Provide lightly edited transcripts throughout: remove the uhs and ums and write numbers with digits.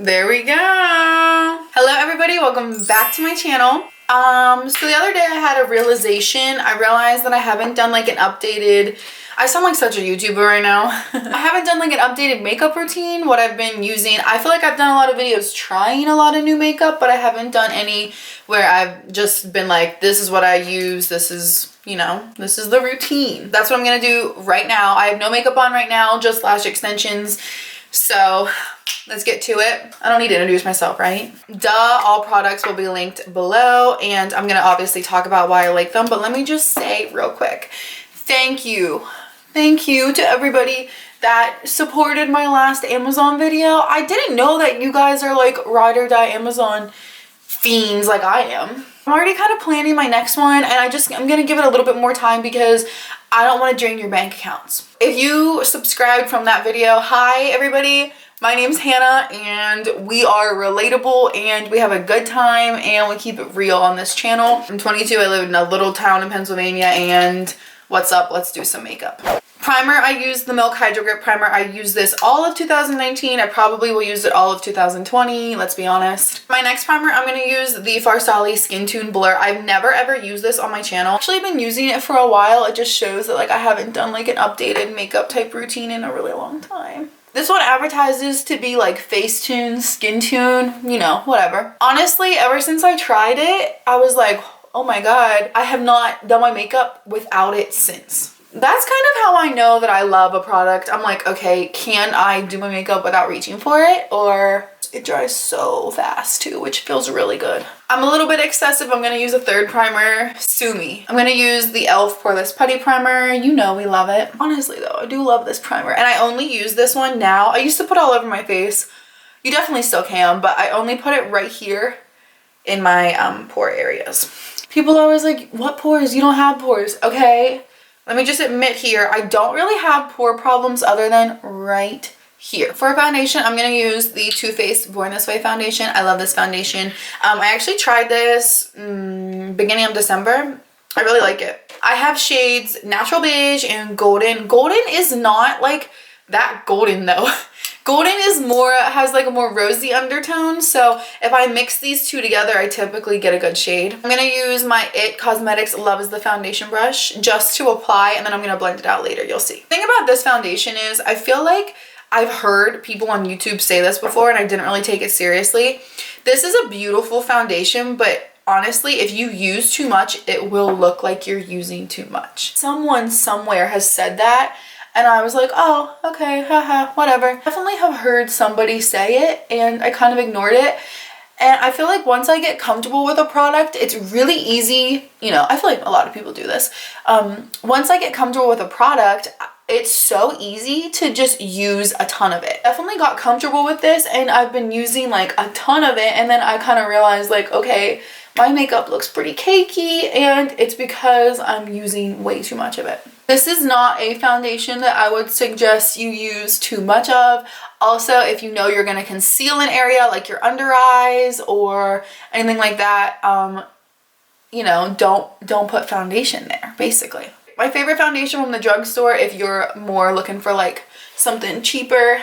There we go. Hello everybody, welcome back to my channel. So the other day I had a realization. I realized that I haven't done like an updated, I sound like such a YouTuber right now. I haven't done like an updated makeup routine, what I've been using. I feel like I've done a lot of videos trying a lot of new makeup, but I haven't done any where I've just been like, this is what I use, this is, you know, this is the routine. That's what I'm gonna do right now. I have no makeup on right now, just lash extensions. So let's get to it. I don't need to introduce myself, right? Duh, all products will be linked below, and I'm gonna obviously talk about why I like them, but let me just say real quick, thank you to everybody that supported my last Amazon video. I didn't know that you guys are like ride or die Amazon fiends like I am. I'm already kind of planning my next one, and I'm gonna give it a little bit more time because I don't want to drain your bank accounts. If you subscribed from that video, hi everybody, my name's Hannah and we are relatable and we have a good time and we keep it real on this channel. I'm 22, I live in a little town in Pennsylvania, and what's up? Let's do some makeup. Primer, I use the Milk Hydro Grip Primer. I use this all of 2019. I probably will use it all of 2020, let's be honest. My next primer, I'm gonna use the Farsali Skin Tune Blur. I've never ever used this on my channel. Actually, I've been using it for a while. It just shows that like I haven't done like an updated makeup type routine in a really long time. This one advertises to be like face tune, skin tune, you know, whatever. Honestly, ever since I tried it, I was like, oh my God, I have not done my makeup without it since. That's kind of how I know that I love a product. I'm like, okay, can I do my makeup without reaching for it? Or it dries so fast too, which feels really good. I'm a little bit excessive. I'm gonna use a third primer, Sue Me. I'm gonna use the e.l.f. Poreless Putty Primer. You know we love it. Honestly though, I do love this primer, and I only use this one now. I used to put all over my face. You definitely still can, but I only put it right here in my pore areas. People are always like, what pores? You don't have pores. Okay. Let me just admit here, I don't really have pore problems other than right here. For foundation, I'm going to use the Too Faced Born This Way foundation. I love this foundation. I actually tried this beginning of December. I really like it. I have shades Natural Beige and Golden. Golden is not like that golden though. Golden is more, has like a more rosy undertone, so if I mix these two together, I typically get a good shade. I'm gonna use my IT Cosmetics Love is the Foundation brush just to apply, and then I'm gonna blend it out later, you'll see. The thing about this foundation is I feel like I've heard people on YouTube say this before and I didn't really take it seriously. This is a beautiful foundation, but honestly, if you use too much, it will look like you're using too much. Someone somewhere has said that, and I was like, oh, okay, haha, whatever. Definitely have heard somebody say it and I kind of ignored it. And I feel like once I get comfortable with a product, it's really easy, you know, I feel like a lot of people do this. Once I get comfortable with a product, it's so easy to just use a ton of it. Definitely got comfortable with this and I've been using like a ton of it, and then I kind of realized like, okay, my makeup looks pretty cakey and it's because I'm using way too much of it. This is not a foundation that I would suggest you use too much of. Also, if you know you're gonna conceal an area like your under eyes or anything like that, you know, don't put foundation there, basically. My favorite foundation from the drugstore, if you're more looking for like something cheaper,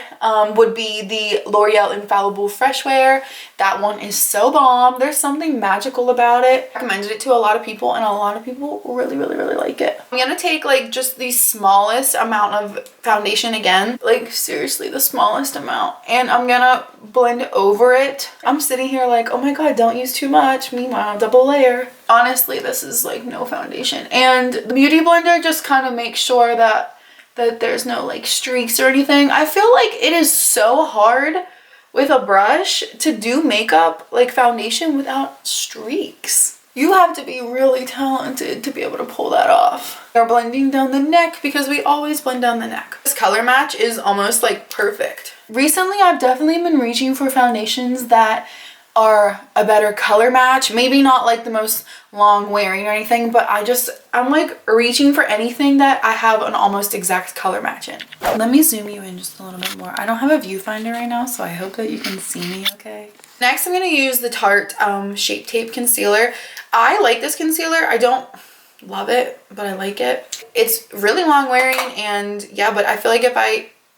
would be the L'Oreal Infallible Fresh Wear. That one is so bomb. There's something magical about it. I recommended it to a lot of people and a lot of people really like it. I'm gonna take like just the smallest amount of foundation again, like seriously the smallest amount, and I'm gonna blend over it. I'm sitting here like, oh my God, don't use too much. Meanwhile, double layer. Honestly, this is like no foundation, and the Beauty Blender just kind of makes sure that there's no like streaks or anything. I feel like it is so hard with a brush to do makeup like foundation without streaks. You have to be really talented to be able to pull that off. We're blending down the neck because we always blend down the neck. This color match is almost like perfect. Recently, I've definitely been reaching for foundations that are a better color match. Maybe not like the most long wearing or anything, but I'm like reaching for anything that I have an almost exact color match in. Let me zoom you in just a little bit more. I don't have a viewfinder right now, so I hope that you can see me okay. Next, I'm gonna use the Tarte Shape Tape Concealer. I like this concealer. I don't love it, but I like it. It's really long wearing, and yeah, but I feel like if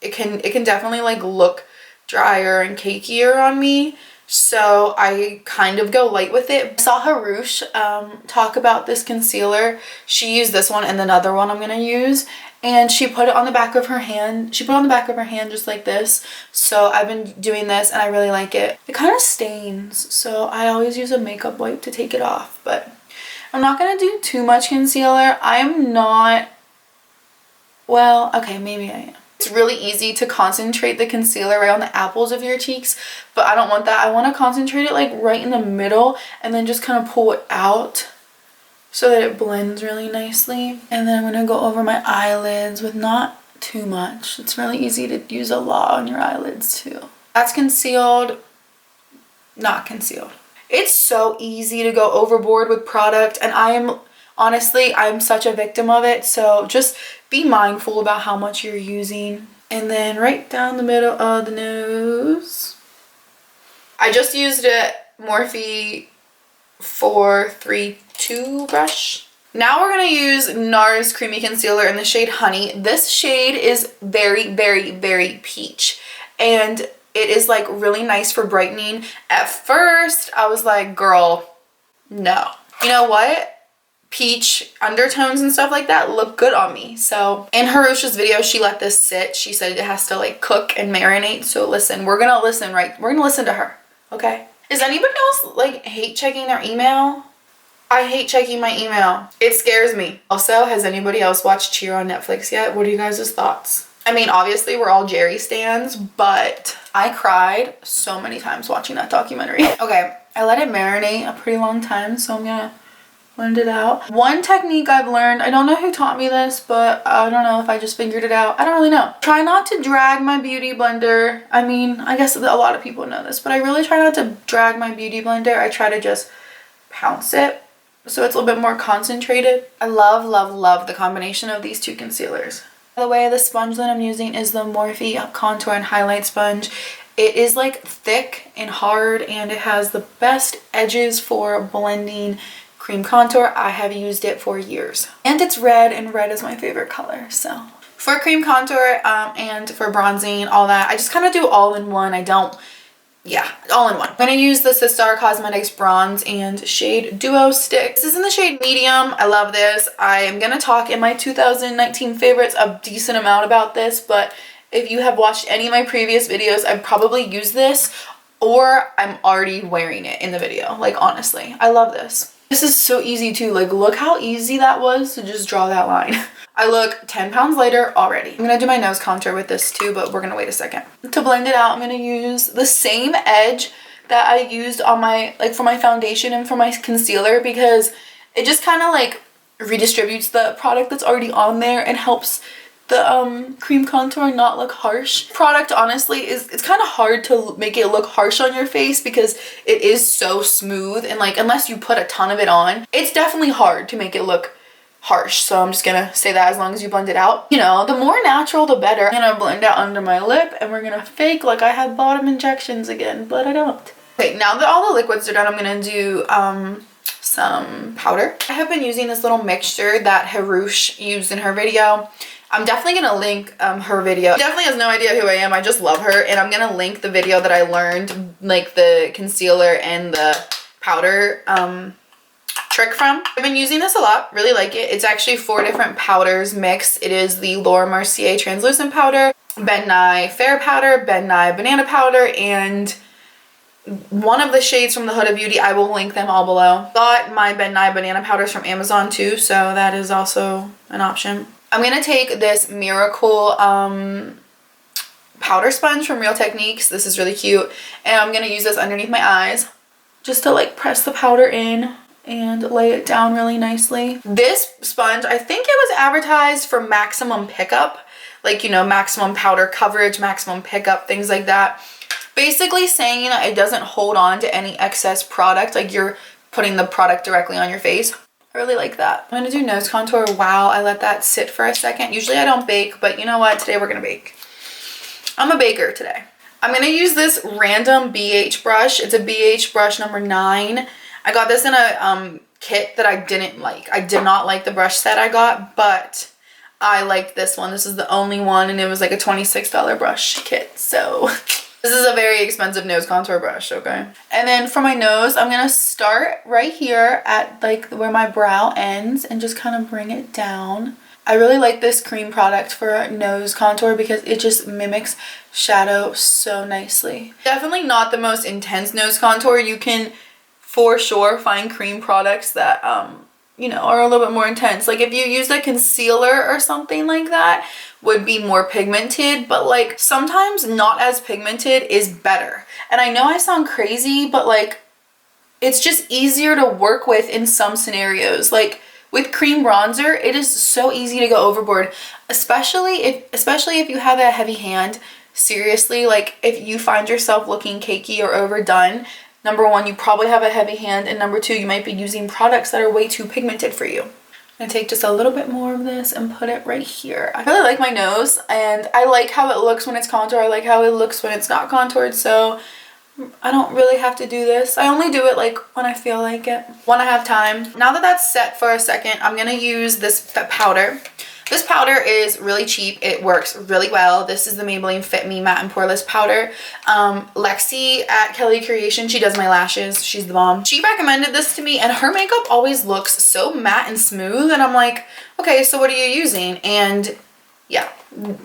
it can definitely like look drier and cakier on me. So I kind of go light with it. I saw Harush talk about this concealer. She used this one and another one I'm gonna use. And she put it on the back of her hand. She put it on the back of her hand just like this. So I've been doing this and I really like it. It kind of stains. So I always use a makeup wipe to take it off. But I'm not gonna do too much concealer. I'm not, well, okay, maybe I am. It's really easy to concentrate the concealer right on the apples of your cheeks, but I don't want that. I want to concentrate it like right in the middle and then just kind of pull it out so that it blends really nicely. And then I'm going to go over my eyelids with not too much. It's really easy to use a lot on your eyelids too. That's concealed, not concealed. It's so easy to go overboard with product, and honestly, I'm such a victim of it. So just be mindful about how much you're using. And then right down the middle of the nose. I just used a Morphe 432 brush. Now we're going to use NARS Creamy Concealer in the shade Honey. This shade is very, very, very peach. And it is like really nice for brightening. At first, I was like, girl, no. You know what? Peach undertones and stuff like that look good on me. So in Harush's video, she let this sit. She said it has to like cook and marinate. So listen, we're gonna listen to her, okay? Does anybody else like hate checking their email? I hate checking my email. It scares me. Also, has anybody else watched Cheer on Netflix yet? What are you guys' thoughts? I mean, obviously we're all Jerry stans, but I cried so many times watching that documentary. Okay, I let it marinate a pretty long time, so I'm gonna blend it out. One technique I've learned, I don't know who taught me this, but I don't know if I just figured it out. I don't really know. Try not to drag my beauty blender. I mean, I guess a lot of people know this, but I really try not to drag my beauty blender. I try to just pounce it so it's a little bit more concentrated. I love, love, love the combination of these two concealers. By the way, the sponge that I'm using is the Morphe Contour and Highlight Sponge. It is like thick and hard, and it has the best edges for blending cream contour. I have used it for years. And it's red, and red is my favorite color. So for cream contour and for bronzing, all that, I just kind of do all in one. All in one. I'm going to use the Sistar Cosmetics Bronze and Shade Duo Stick. This is in the shade Medium. I love this. I am going to talk in my 2019 favorites a decent amount about this, but if you have watched any of my previous videos, I've probably used this, or I'm already wearing it in the video. Like, honestly, I love this. This is so easy too. Like, look how easy that was to just draw that line. I look 10 pounds lighter already. I'm gonna do my nose contour with this too, but we're gonna wait a second. To blend it out, I'm gonna use the same edge that I used on my, like for my foundation and for my concealer, because it just kind of like redistributes the product that's already on there and helps the cream contour not look harsh. Product, honestly, it's kind of hard to make it look harsh on your face because it is so smooth, and like unless you put a ton of it on, it's definitely hard to make it look harsh. So I'm just gonna say that as long as you blend it out, you know, the more natural the better. I'm gonna blend out under my lip, and we're gonna fake like I had bottom injections again, but I don't. Okay, now that all the liquids are done, I'm gonna do some powder. I have been using this little mixture that Harush used in her video. I'm definitely gonna link her video. She definitely has no idea who I am. I just love her, and I'm gonna link the video that I learned like the concealer and the powder trick from. I've been using this a lot, really like it. It's actually 4 different powders mixed. It is the Laura Mercier translucent powder, Ben Nye fair powder, Ben Nye banana powder, and one of the shades from the Huda Beauty. I will link them all below. Got my Ben Nye banana powders from Amazon too, so that is also an option. I'm gonna take this Miracle powder sponge from Real Techniques. This is really cute, and I'm gonna use this underneath my eyes just to like press the powder in and lay it down really nicely. This sponge, I think it was advertised for maximum pickup, like, you know, maximum powder coverage, maximum pickup, things like that. Basically saying it doesn't hold on to any excess product, like you're putting the product directly on your face. I really like that. I'm gonna do nose contour while I let that sit for a second. Usually I don't bake, but you know what? Today we're gonna bake. I'm a baker today. I'm gonna use this random BH brush. It's a BH brush number 9. I got this in a kit that I didn't like. I did not like the brush set I got, but I liked this one. This is the only one, and it was like a $26 brush kit. So This is a very expensive nose contour brush, okay? And then for my nose, I'm gonna start right here at like where my brow ends and just kind of bring it down. I really like this cream product for nose contour because it just mimics shadow so nicely. Definitely not the most intense nose contour. You can for sure find cream products that you know, are a little bit more intense. Like if you use a concealer or something like that, would be more pigmented, but like sometimes not as pigmented is better. And I know I sound crazy, but like it's just easier to work with in some scenarios. Like with cream bronzer, it is so easy to go overboard, especially if you have a heavy hand. Seriously, like if you find yourself looking cakey or overdone, number one, you probably have a heavy hand, and number two, you might be using products that are way too pigmented for you. I'm gonna take just a little bit more of this and put it right here. I really like my nose, and I like how it looks when it's contoured. I like how it looks when it's not contoured, so I don't really have to do this. I only do it like when I feel like it, when I have time. Now that that's set for a second, I'm gonna use this powder. This powder is really cheap. It works really well. This is the Maybelline Fit Me Matte and Poreless Powder. Lexi at Kelly Creation, she does my lashes. She's the bomb. She recommended this to me, and her makeup always looks so matte and smooth, and I'm like, okay, so what are you using? And yeah,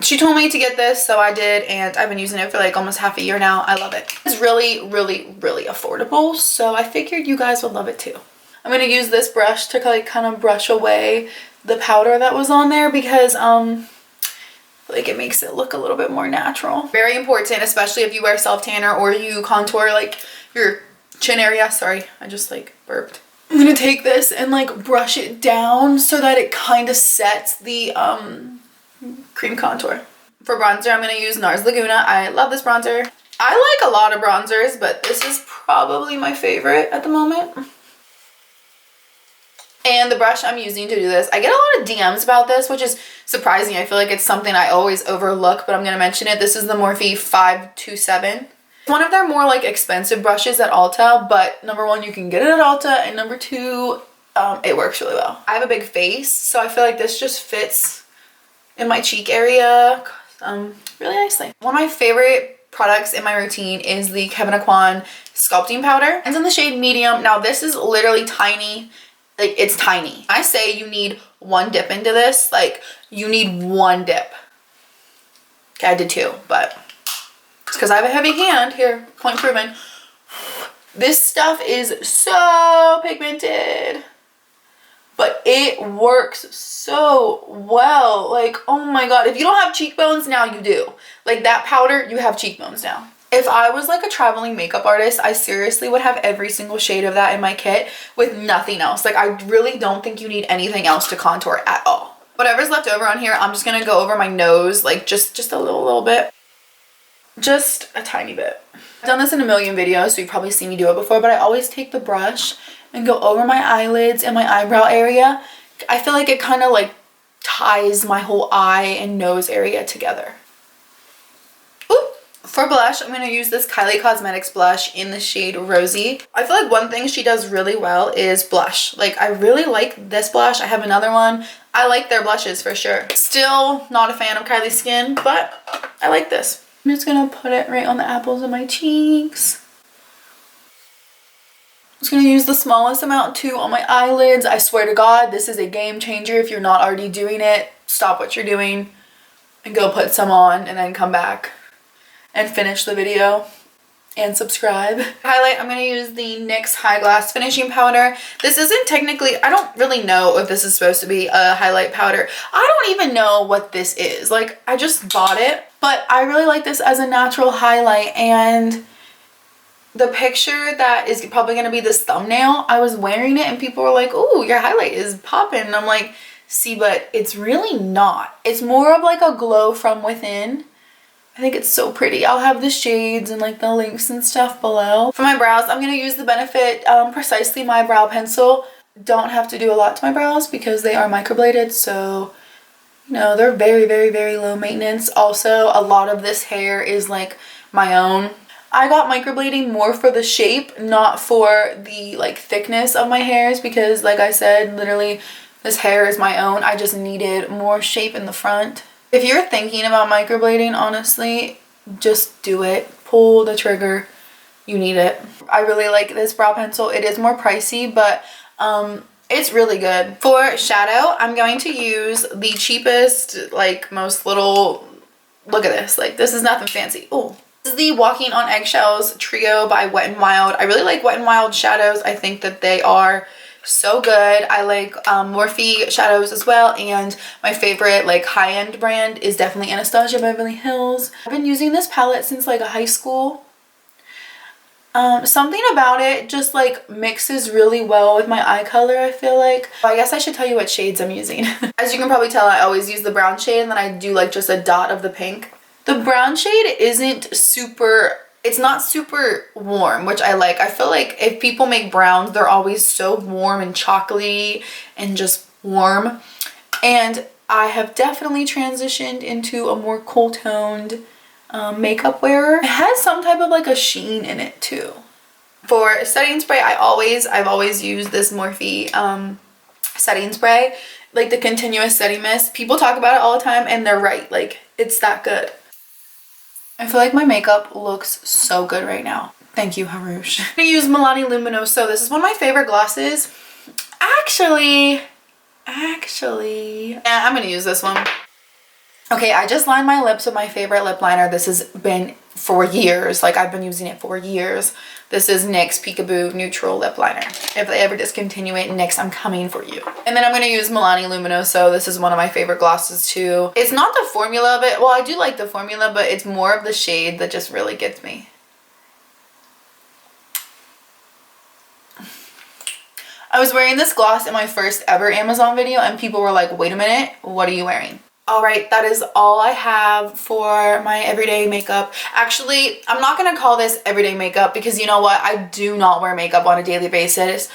she told me to get this, so I did, and I've been using it for like almost half a year now. I love it. It's really, really, really affordable, so I figured you guys would love it too. I'm gonna use this brush to like kind of brush away the powder that was on there because like it makes it look a little bit more natural. Very important, especially if you wear self-tanner or you contour like your chin area. Sorry, I just like burped. I'm gonna take this and like brush it down so that it kind of sets the cream contour. For bronzer, I'm gonna use NARS Laguna. I love this bronzer. I like a lot of bronzers, but this is probably my favorite at the moment. And the brush I'm using to do this, I get a lot of DMs about this, which is surprising. I feel like it's something I always overlook, but I'm gonna mention it. This is the Morphe 527. One of their more like expensive brushes at Ulta, but number one, you can get it at Ulta, and number two, it works really well. I have a big face, so I feel like this just fits in my cheek area really nicely. One of my favorite products in my routine is the Kevyn Aucoin sculpting powder. It's in the shade medium. Now this is literally tiny. Like it's tiny. I say you need one dip into this. Like you need one dip. Okay, I did two, but it's because I have a heavy hand. Here, point proven. This stuff is so pigmented, but it works so well. Like, oh my God, if you don't have cheekbones, now you do. Like that powder, you have cheekbones now. If I was like a traveling makeup artist, I seriously would have every single shade of that in my kit with nothing else. Like I really don't think you need anything else to contour at all. Whatever's left over on here, I'm just gonna go over my nose, like just a little bit. Just a tiny bit. I've done this in a million videos, so you've probably seen me do it before, but I always take the brush and go over my eyelids and my eyebrow area. I feel like it kind of like ties my whole eye and nose area together. For blush, I'm going to use this Kylie Cosmetics blush in the shade Rosy. I feel like one thing she does really well is blush. Like, I really like this blush. I have another one. I like their blushes for sure. Still not a fan of Kylie's skin, but I like this. I'm just going to put it right on the apples of my cheeks. I'm just going to use the smallest amount too on my eyelids. I swear to God, this is a game changer. If you're not already doing it, stop what you're doing and go put some on and then come back and finish the video and subscribe. Highlight, I'm going to use the NYX High Glass Finishing Powder. This isn't technically, I don't really know if this is supposed to be a highlight powder. I don't even know what this is. Like, I just bought it, but I really like this as a natural highlight, and the picture that is probably going to be this thumbnail, I was wearing it and people were like, "Ooh, your highlight is popping." And I'm like, see, but it's really not. It's more of like a glow from within. I think it's so pretty. I'll have the shades and like the links and stuff below. For my brows, I'm going to use the Benefit Precisely My Brow Pencil. Don't have to do a lot to my brows because they are microbladed, so you know, they're very, very, very low maintenance. Also, a lot of this hair is like my own. I got microblading more for the shape, not for the like thickness of my hairs, because like I said, literally this hair is my own. I just needed more shape in the front. If you're thinking about microblading, honestly, just do it. pull the trigger. You need it. I really like this brow pencil. It is more pricey, but it's really good. For shadow, I'm going to use the cheapest, like most little, look at this. Like this is nothing fancy. Oh, this is the Walking on Eggshells Trio by Wet n Wild. I really like Wet n Wild shadows. I think that they are so good. I like Morphe shadows as well, and my favorite like high-end brand is definitely Anastasia Beverly Hills. I've been using this palette since like high school. Something about it just like mixes really well with my eye color, I feel like. I guess I should tell you what shades I'm using. As you can probably tell, I always use the brown shade, and then I do like just a dot of the pink. The brown shade isn't super, it's not super warm, which I like. I feel like if people make browns, they're always so warm and chocolatey and just warm. And I have definitely transitioned into a more cool toned makeup wearer. It has some type of like a sheen in it too. For setting spray, I've always used this Morphe setting spray, like the continuous setting mist. People talk about it all the time, and they're right. Like it's that good. I feel like my makeup looks so good right now. Thank you, Harush. I'm gonna use Milani Luminoso. This is one of my favorite glosses. Actually, yeah, I'm gonna use this one. Okay, I just lined my lips with my favorite lip liner. This has been for years. Like I've been using it for years. This is NYX Peekaboo Neutral Lip Liner. If they ever discontinue it, NYX, I'm coming for you. And then I'm gonna use Milani Luminoso. This is one of my favorite glosses too. It's not the formula of it. Well, I do like the formula, but it's more of the shade that just really gets me. I was wearing this gloss in my first ever Amazon video, and people were like, wait a minute, what are you wearing? All right, that is all I have for my everyday makeup. Actually, I'm not gonna call this everyday makeup because you know what? I do not wear makeup on a daily basis.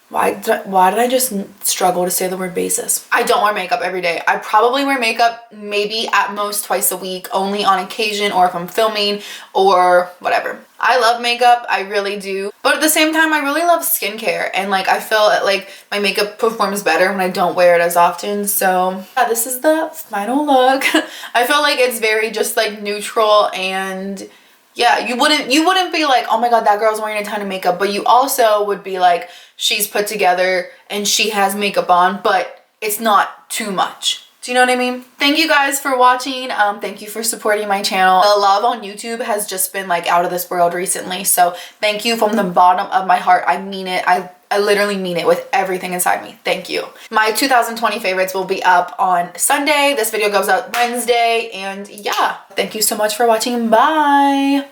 Why did I just struggle to say the word basis? I don't wear makeup every day. I probably wear makeup maybe at most twice a week, only on occasion or if I'm filming or whatever. I love makeup, I really do. But at the same time, I really love skincare, and like I feel like my makeup performs better when I don't wear it as often. So yeah, this is the final look. I feel like it's very just like neutral, and yeah, you wouldn't be like, oh my god, that girl's wearing a ton of makeup, but you also would be like, she's put together and she has makeup on, but it's not too much. Do you know what I mean? Thank you guys for watching. Thank you for supporting my channel. The love on YouTube has just been like out of this world recently. So thank you from the bottom of my heart. I mean it. I literally mean it with everything inside me. Thank you. My 2020 favorites will be up on Sunday. This video goes out Wednesday. And yeah, thank you so much for watching. Bye.